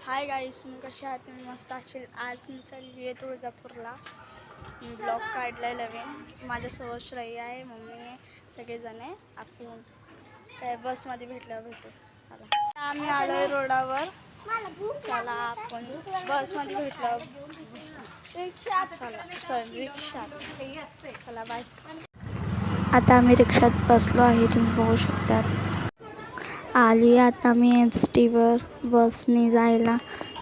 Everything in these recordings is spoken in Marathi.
हाय गाईस, मी कसे आहात? तुम्ही मस्त असेल. आज मी चालली आहे तुळजापूरला. मी ब्लॉग काढलाय नवीन. माझ्यासोबत श्रेया आहे, मम्मी आहे, सगळेजण आहे. आपण काय बसमध्ये भेटू. चला आम्ही आलोय रोडावर. चला आपण बसमध्ये भेटलो. रिक्षा. चला बाय. आता आम्ही रिक्षात बसलो आहे, तुम्ही बघू शकता. आली आता मी एसटीवर बसने जायला.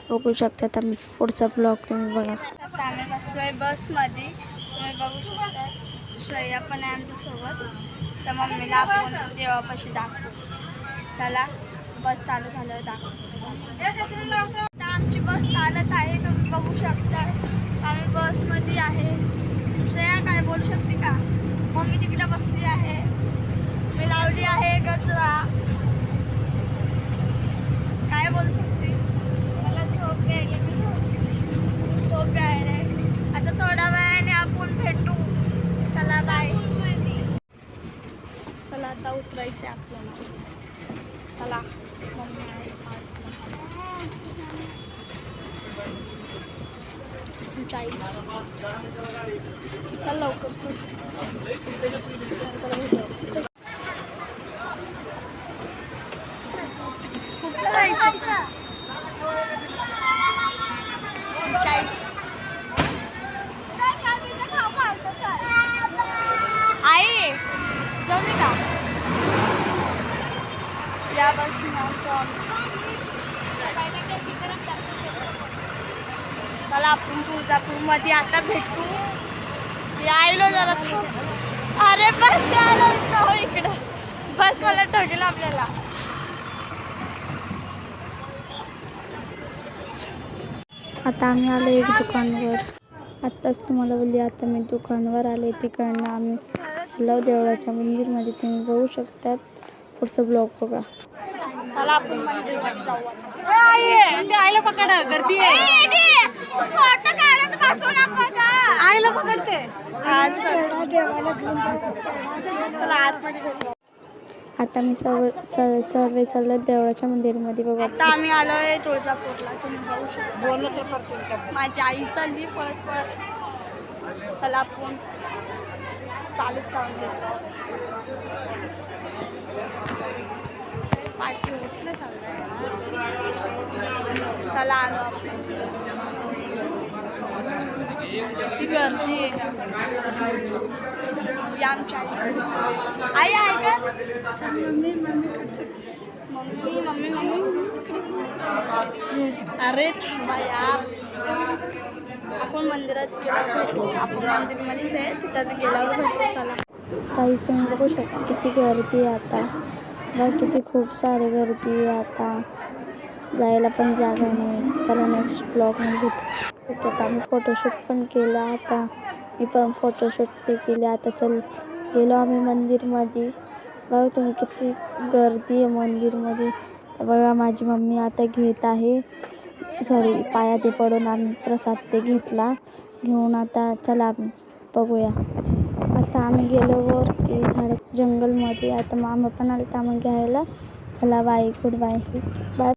बघू शकता. आम्ही पुढचा ब्लॉग तुम्ही बघा. आता आम्ही बसलोय बसमध्ये, तुम्ही बघू शकता. श्रेया पण आहे आमच्यासोबत. तर मम्मीला आपण देवापाशी दाखवू. चला बस चालू झालं दाखवू. आता आमची बस चालत आहे, तुम्ही बघू शकता. आम्ही बसमध्ये आहे. श्रेया काय बोलू शकते का? मम्मी तिकडे बसली आहे. मी लावली आहे गजरा. काय बोलू शकते? मला झोप आहे रे. आता थोड्या वेळाने आपण भेटू. चला बाय. चला आता उतरायचं आपल्याला. चला मम्मी आहे चल लवकर आई जाऊ का या बस. चला आपण तुळजापूरमध्ये आता भेटू. यायलो जरा. अरे बस यायला इकडं. बस मला ठेवलेलं आपल्याला. आता आम्ही आलो एक दुकानावर. आत्ताच तुम्हाला बोलली, आता मी दुकानावर आले. तिकडनं आम्ही चाललो देवळाच्या मंदिरमध्ये. तुम्ही बघू शकता. पुढचा ब्लॉग बघा. चला आपण मंदिरमध्ये जाऊ. आईला पकड, गर्दी आहे. फोटो काढत बसू नको का? आईला पकडते. चला आतमध्ये भेटू. आता मी सर्व चाललो देवळाच्या मंदिरमध्ये. बघा आता आम्ही आलोय तुळजापूरला. तुम्ही बघू शकता. बोललं तर करतो. माझी आई चालली पळत. चला आपण चालूच राहून देतो. पाठी होत नाही चाललंय. चला आलो आपण. किती गर्दी आहे. आमच्या आई आहे का? मम्मी. अरे थांबा यार. आपण मंदिरात गेलो. आपण मंदिरमध्येच आहे, तिथंच गेल्यावर भेटू. चला काही तुम्ही बघू शकता किती गर्दी आहे आता. बघ किती खूप सारी गर्दी आहे आता. जायला पण जागा नाही. चला नेक्स्ट ब्लॉगमध्ये भेटू. आता आम्ही फोटोशूट पण केला. आता मी पण फोटोशूट ते केले. आता गेलो आम्ही मंदिरमध्ये. बघा तुम्ही किती गर्दी आहे मंदिरमध्ये. बघा माझी मम्मी आता घेत आहे. पाया ते पडून आम्ही प्रसाद ते घेऊन आता चला बघूया. आता आम्ही गेलो वरती जंगलमध्ये. आता मामा पण आले तर आम्हाला घ्यायला. चला बाय. Good bye.